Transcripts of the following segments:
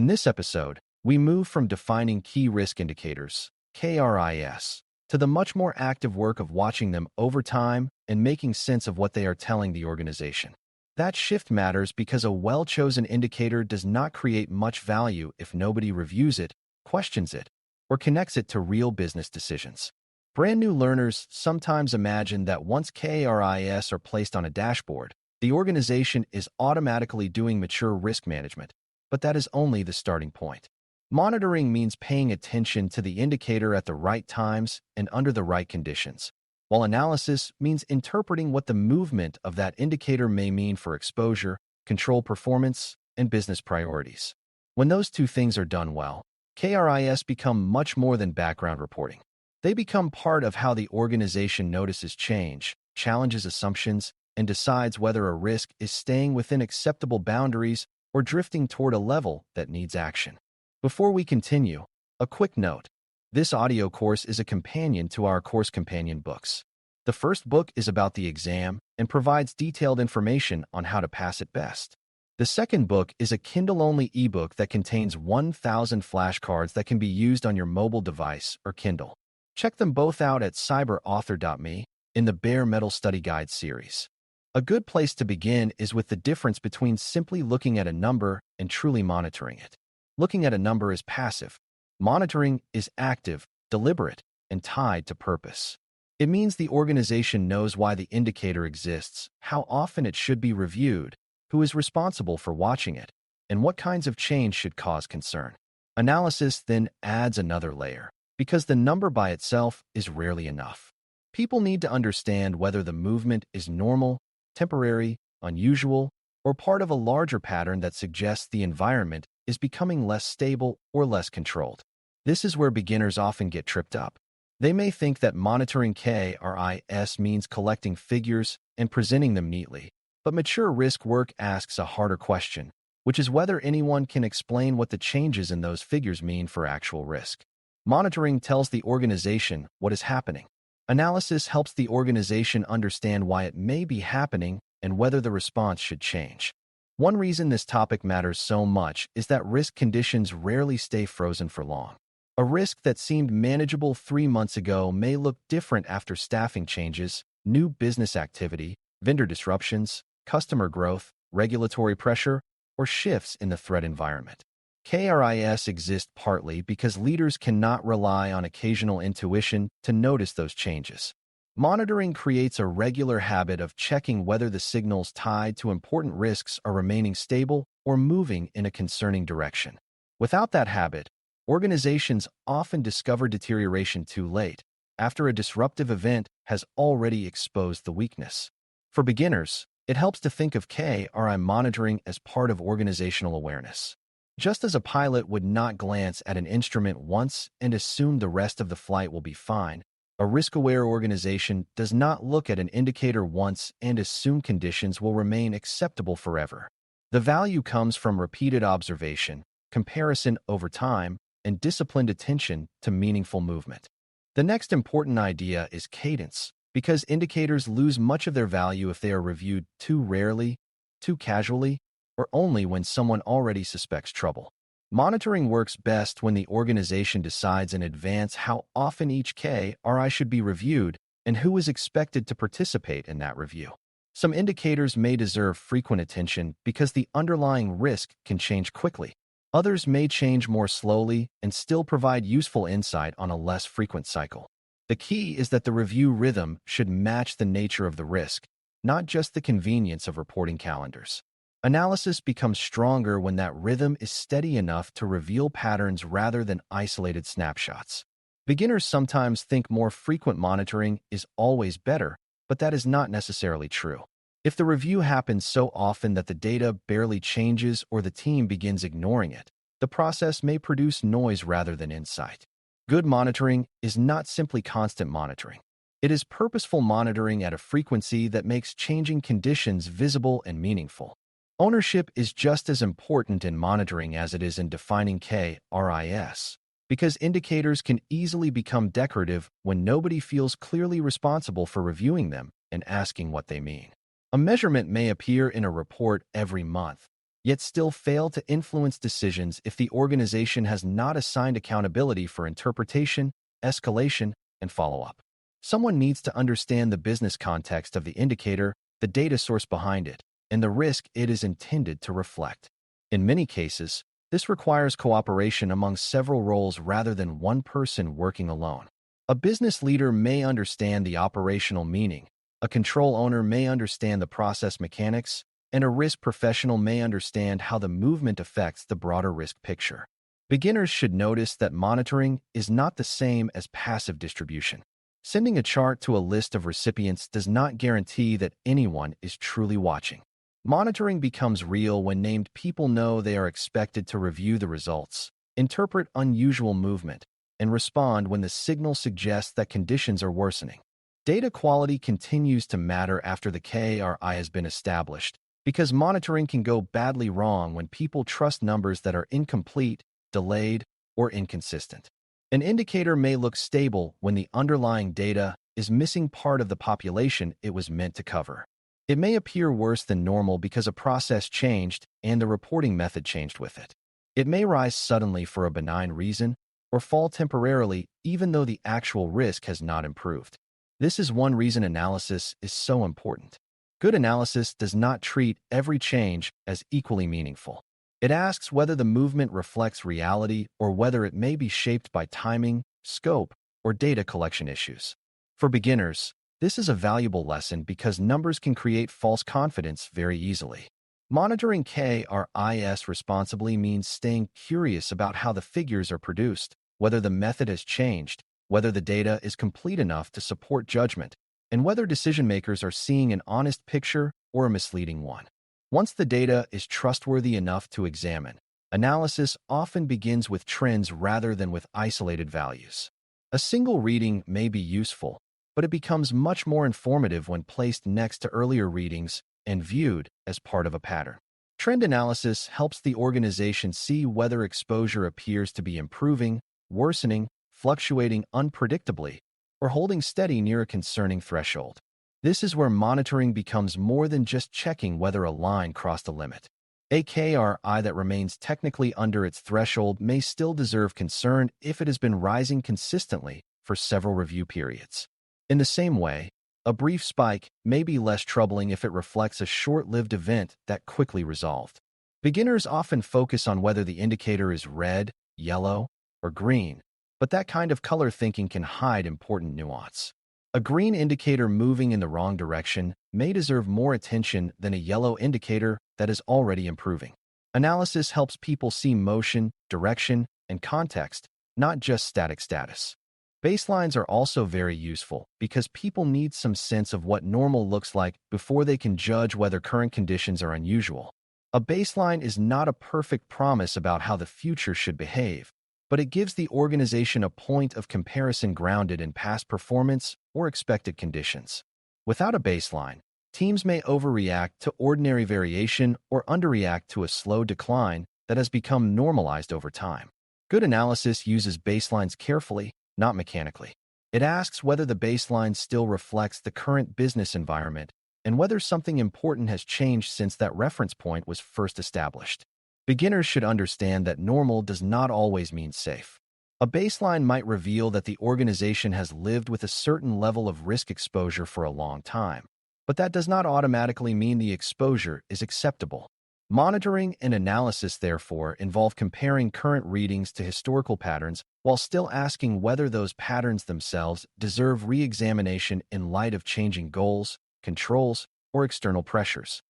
In this episode, we move from defining key risk indicators, KRIs, to the much more active work of watching them over time and making sense of what they are telling the organization. That shift matters because a well-chosen indicator does not create much value if nobody reviews it, questions it, or connects it to real business decisions. Brand new learners sometimes imagine that once KRIs are placed on a dashboard, the organization is automatically doing mature risk management, but that is only the starting point. Monitoring means paying attention to the indicator at the right times and under the right conditions, while analysis means interpreting what the movement of that indicator may mean for exposure, control performance, and business priorities. When those two things are done well, KRIs become much more than background reporting. They become part of how the organization notices change, challenges assumptions, and decides whether a risk is staying within acceptable boundaries or drifting toward a level that needs action. Before we continue, a quick note. This audio course is a companion to our course companion books. The first book is about the exam and provides detailed information on how to pass it best. The second book is a Kindle-only ebook that contains 1,000 flashcards that can be used on your mobile device or Kindle. Check them both out at cyberauthor.me in the Bare Metal Study Guide series. A good place to begin is with the difference between simply looking at a number and truly monitoring it. Looking at a number is passive. Monitoring is active, deliberate, and tied to purpose. It means the organization knows why the indicator exists, how often it should be reviewed, who is responsible for watching it, and what kinds of change should cause concern. Analysis then adds another layer, because the number by itself is rarely enough. People need to understand whether the movement is normal, temporary, unusual, or part of a larger pattern that suggests the environment is becoming less stable or less controlled. This is where beginners often get tripped up. They may think that monitoring KRIs means collecting figures and presenting them neatly, but mature risk work asks a harder question, which is whether anyone can explain what the changes in those figures mean for actual risk. Monitoring tells the organization what is happening. Analysis helps the organization understand why it may be happening and whether the response should change. One reason this topic matters so much is that risk conditions rarely stay frozen for long. A risk that seemed manageable 3 months ago may look different after staffing changes, new business activity, vendor disruptions, customer growth, regulatory pressure, or shifts in the threat environment. KRIs exist partly because leaders cannot rely on occasional intuition to notice those changes. Monitoring creates a regular habit of checking whether the signals tied to important risks are remaining stable or moving in a concerning direction. Without that habit, organizations often discover deterioration too late, after a disruptive event has already exposed the weakness. For beginners, it helps to think of KRI monitoring as part of organizational awareness. Just as a pilot would not glance at an instrument once and assume the rest of the flight will be fine, a risk-aware organization does not look at an indicator once and assume conditions will remain acceptable forever. The value comes from repeated observation, comparison over time, and disciplined attention to meaningful movement. The next important idea is cadence, because indicators lose much of their value if they are reviewed too rarely, too casually, or only when someone already suspects trouble. Monitoring works best when the organization decides in advance how often each KRI should be reviewed and who is expected to participate in that review. Some indicators may deserve frequent attention because the underlying risk can change quickly. Others may change more slowly and still provide useful insight on a less frequent cycle. The key is that the review rhythm should match the nature of the risk, not just the convenience of reporting calendars. Analysis becomes stronger when that rhythm is steady enough to reveal patterns rather than isolated snapshots. Beginners sometimes think more frequent monitoring is always better, but that is not necessarily true. If the review happens so often that the data barely changes or the team begins ignoring it, the process may produce noise rather than insight. Good monitoring is not simply constant monitoring. It is purposeful monitoring at a frequency that makes changing conditions visible and meaningful. Ownership is just as important in monitoring as it is in defining KRIs, because indicators can easily become decorative when nobody feels clearly responsible for reviewing them and asking what they mean. A measurement may appear in a report every month, yet still fail to influence decisions if the organization has not assigned accountability for interpretation, escalation, and follow-up. Someone needs to understand the business context of the indicator, the data source behind it, and the risk it is intended to reflect. In many cases, this requires cooperation among several roles rather than one person working alone. A business leader may understand the operational meaning, a control owner may understand the process mechanics, and a risk professional may understand how the movement affects the broader risk picture. Beginners should notice that monitoring is not the same as passive distribution. Sending a chart to a list of recipients does not guarantee that anyone is truly watching. Monitoring becomes real when named people know they are expected to review the results, interpret unusual movement, and respond when the signal suggests that conditions are worsening. Data quality continues to matter after the KRI has been established, because monitoring can go badly wrong when people trust numbers that are incomplete, delayed, or inconsistent. An indicator may look stable when the underlying data is missing part of the population it was meant to cover. It may appear worse than normal because a process changed and the reporting method changed with it. It may rise suddenly for a benign reason or fall temporarily even though the actual risk has not improved. This is one reason analysis is so important. Good analysis does not treat every change as equally meaningful. It asks whether the movement reflects reality or whether it may be shaped by timing, scope, or data collection issues. For beginners, this is a valuable lesson because numbers can create false confidence very easily. Monitoring KRIs responsibly means staying curious about how the figures are produced, whether the method has changed, whether the data is complete enough to support judgment, and whether decision-makers are seeing an honest picture or a misleading one. Once the data is trustworthy enough to examine, analysis often begins with trends rather than with isolated values. A single reading may be useful, but it becomes much more informative when placed next to earlier readings and viewed as part of a pattern. Trend analysis helps the organization see whether exposure appears to be improving, worsening, fluctuating unpredictably, or holding steady near a concerning threshold. This is where monitoring becomes more than just checking whether a line crossed a limit. A KRI that remains technically under its threshold may still deserve concern if it has been rising consistently for several review periods. In the same way, a brief spike may be less troubling if it reflects a short-lived event that quickly resolved. Beginners often focus on whether the indicator is red, yellow, or green, but that kind of color thinking can hide important nuance. A green indicator moving in the wrong direction may deserve more attention than a yellow indicator that is already improving. Analysis helps people see motion, direction, and context, not just static status. Baselines are also very useful because people need some sense of what normal looks like before they can judge whether current conditions are unusual. A baseline is not a perfect promise about how the future should behave, but it gives the organization a point of comparison grounded in past performance or expected conditions. Without a baseline, teams may overreact to ordinary variation or underreact to a slow decline that has become normalized over time. Good analysis uses baselines carefully, not mechanically. It asks whether the baseline still reflects the current business environment and whether something important has changed since that reference point was first established. Beginners should understand that normal does not always mean safe. A baseline might reveal that the organization has lived with a certain level of risk exposure for a long time, but that does not automatically mean the exposure is acceptable. Monitoring and analysis, therefore, involve comparing current readings to historical patterns while still asking whether those patterns themselves deserve re-examination in light of changing goals, controls, or external pressures.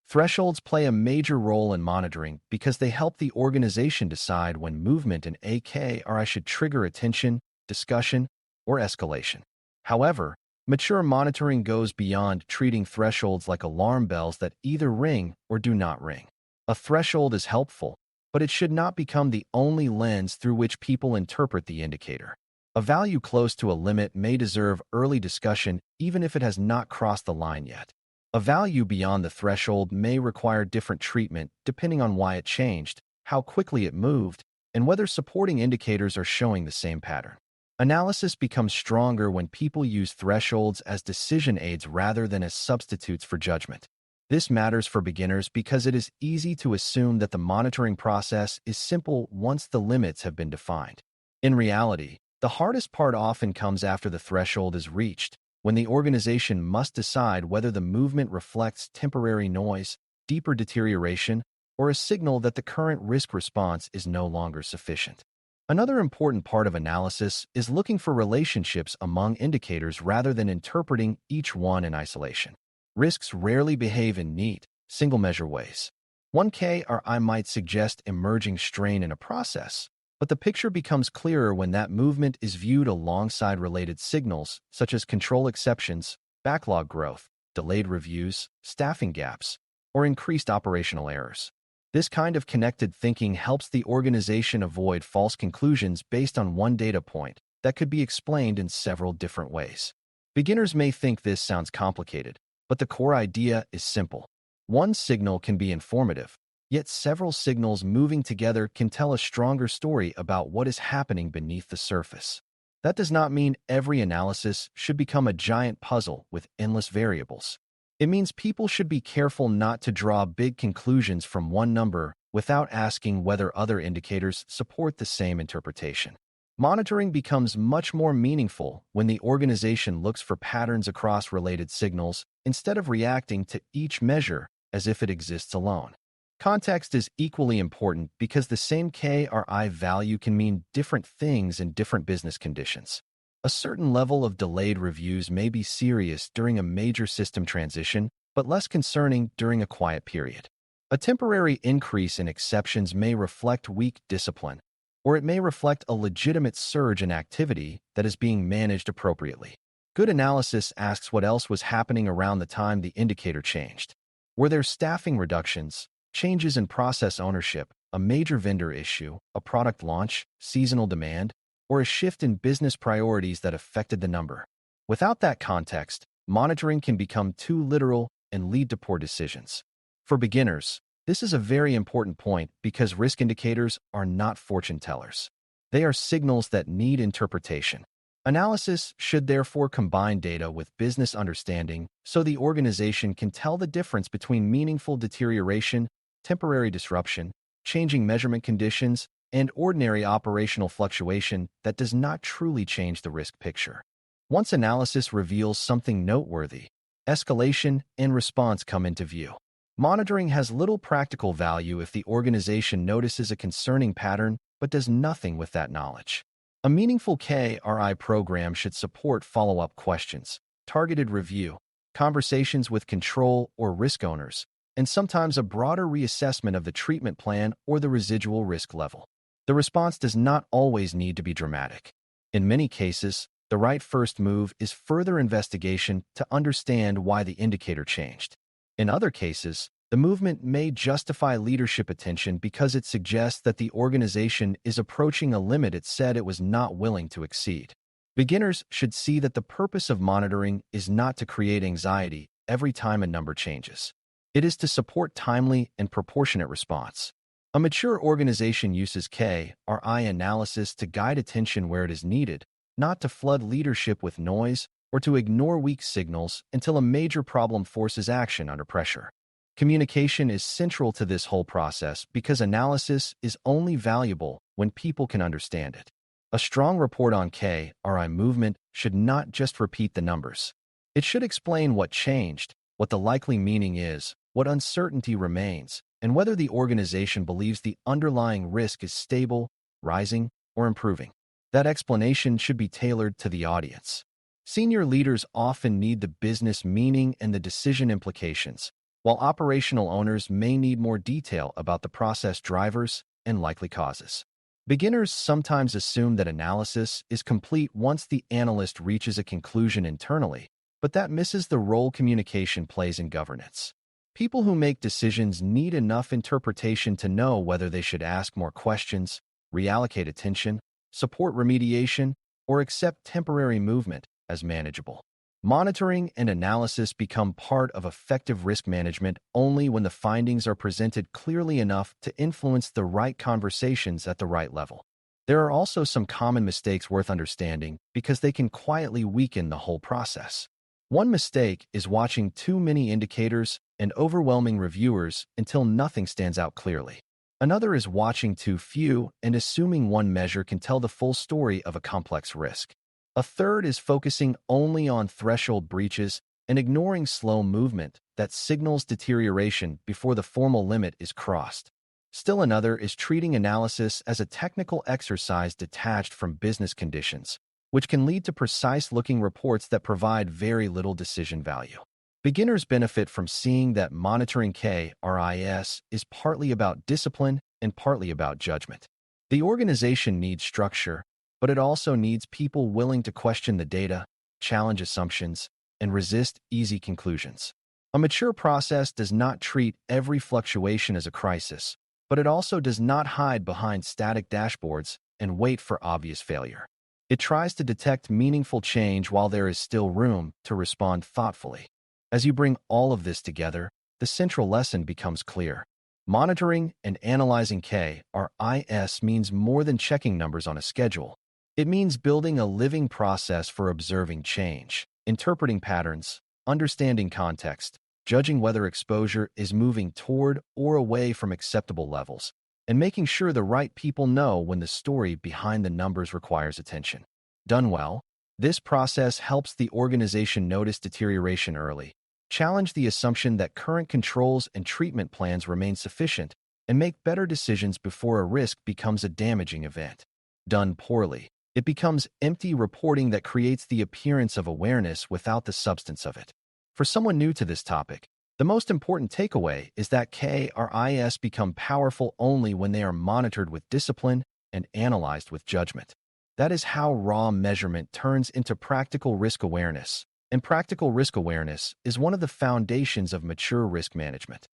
Thresholds play a major role in monitoring because they help the organization decide when movement in a KRI should trigger attention, discussion, or escalation. However, mature monitoring goes beyond treating thresholds like alarm bells that either ring or do not ring. A threshold is helpful, but it should not become the only lens through which people interpret the indicator. A value close to a limit may deserve early discussion even if it has not crossed the line yet. A value beyond the threshold may require different treatment depending on why it changed, how quickly it moved, and whether supporting indicators are showing the same pattern. Analysis becomes stronger when people use thresholds as decision aids rather than as substitutes for judgment. This matters for beginners because it is easy to assume that the monitoring process is simple once the limits have been defined. In reality, the hardest part often comes after the threshold is reached, when the organization must decide whether the movement reflects temporary noise, deeper deterioration, or a signal that the current risk response is no longer sufficient. Another important part of analysis is looking for relationships among indicators rather than interpreting each one in isolation. Risks rarely behave in neat, single-measure ways. One KRI might suggest emerging strain in a process, but the picture becomes clearer when that movement is viewed alongside related signals such as control exceptions, backlog growth, delayed reviews, staffing gaps, or increased operational errors. This kind of connected thinking helps the organization avoid false conclusions based on one data point that could be explained in several different ways. Beginners may think this sounds complicated, but the core idea is simple. One signal can be informative, yet several signals moving together can tell a stronger story about what is happening beneath the surface. That does not mean every analysis should become a giant puzzle with endless variables. It means people should be careful not to draw big conclusions from one number without asking whether other indicators support the same interpretation. Monitoring becomes much more meaningful when the organization looks for patterns across related signals instead of reacting to each measure as if it exists alone. Context is equally important because the same KRI value can mean different things in different business conditions. A certain level of delayed reviews may be serious during a major system transition, but less concerning during a quiet period. A temporary increase in exceptions may reflect weak discipline, or it may reflect a legitimate surge in activity that is being managed appropriately. Good analysis asks what else was happening around the time the indicator changed. Were there staffing reductions, changes in process ownership, a major vendor issue, a product launch, seasonal demand, or a shift in business priorities that affected the number? Without that context, monitoring can become too literal and lead to poor decisions. For beginners, this is a very important point because risk indicators are not fortune tellers. They are signals that need interpretation. Analysis should therefore combine data with business understanding so the organization can tell the difference between meaningful deterioration, temporary disruption, changing measurement conditions, and ordinary operational fluctuation that does not truly change the risk picture. Once analysis reveals something noteworthy, escalation and response come into view. Monitoring has little practical value if the organization notices a concerning pattern but does nothing with that knowledge. A meaningful KRI program should support follow-up questions, targeted review, conversations with control or risk owners, and sometimes a broader reassessment of the treatment plan or the residual risk level. The response does not always need to be dramatic. In many cases, the right first move is further investigation to understand why the indicator changed. In other cases, the movement may justify leadership attention because it suggests that the organization is approaching a limit it said it was not willing to exceed. Beginners should see that the purpose of monitoring is not to create anxiety every time a number changes. It is to support timely and proportionate response. A mature organization uses KRI analysis to guide attention where it is needed, not to flood leadership with noise or to ignore weak signals until a major problem forces action under pressure. Communication is central to this whole process because analysis is only valuable when people can understand it. A strong report on KRI movement should not just repeat the numbers. It should explain what changed, what the likely meaning is, what uncertainty remains, and whether the organization believes the underlying risk is stable, rising, or improving. That explanation should be tailored to the audience. Senior leaders often need the business meaning and the decision implications, while operational owners may need more detail about the process drivers and likely causes. Beginners sometimes assume that analysis is complete once the analyst reaches a conclusion internally, but that misses the role communication plays in governance. People who make decisions need enough interpretation to know whether they should ask more questions, reallocate attention, support remediation, or accept temporary movement as manageable. Monitoring and analysis become part of effective risk management only when the findings are presented clearly enough to influence the right conversations at the right level. There are also some common mistakes worth understanding because they can quietly weaken the whole process. One mistake is watching too many indicators and overwhelming reviewers until nothing stands out clearly. Another is watching too few and assuming one measure can tell the full story of a complex risk. A third is focusing only on threshold breaches and ignoring slow movement that signals deterioration before the formal limit is crossed. Still another is treating analysis as a technical exercise detached from business conditions, which can lead to precise-looking reports that provide very little decision value. Beginners benefit from seeing that monitoring KRIs is partly about discipline and partly about judgment. The organization needs structure, but it also needs people willing to question the data, challenge assumptions, and resist easy conclusions. A mature process does not treat every fluctuation as a crisis, but it also does not hide behind static dashboards and wait for obvious failure. It tries to detect meaningful change while there is still room to respond thoughtfully. As you bring all of this together, the central lesson becomes clear. Monitoring and analyzing KRIs means more than checking numbers on a schedule. It means building a living process for observing change, interpreting patterns, understanding context, judging whether exposure is moving toward or away from acceptable levels, and making sure the right people know when the story behind the numbers requires attention. Done well, this process helps the organization notice deterioration early, challenge the assumption that current controls and treatment plans remain sufficient, and make better decisions before a risk becomes a damaging event. Done poorly, it becomes empty reporting that creates the appearance of awareness without the substance of it. For someone new to this topic, the most important takeaway is that KRIs become powerful only when they are monitored with discipline and analyzed with judgment. That is how raw measurement turns into practical risk awareness, and practical risk awareness is one of the foundations of mature risk management.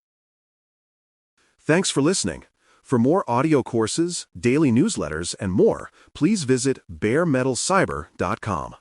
Thanks for listening. For more audio courses, daily newsletters, and more, please visit baremetalcyber.com.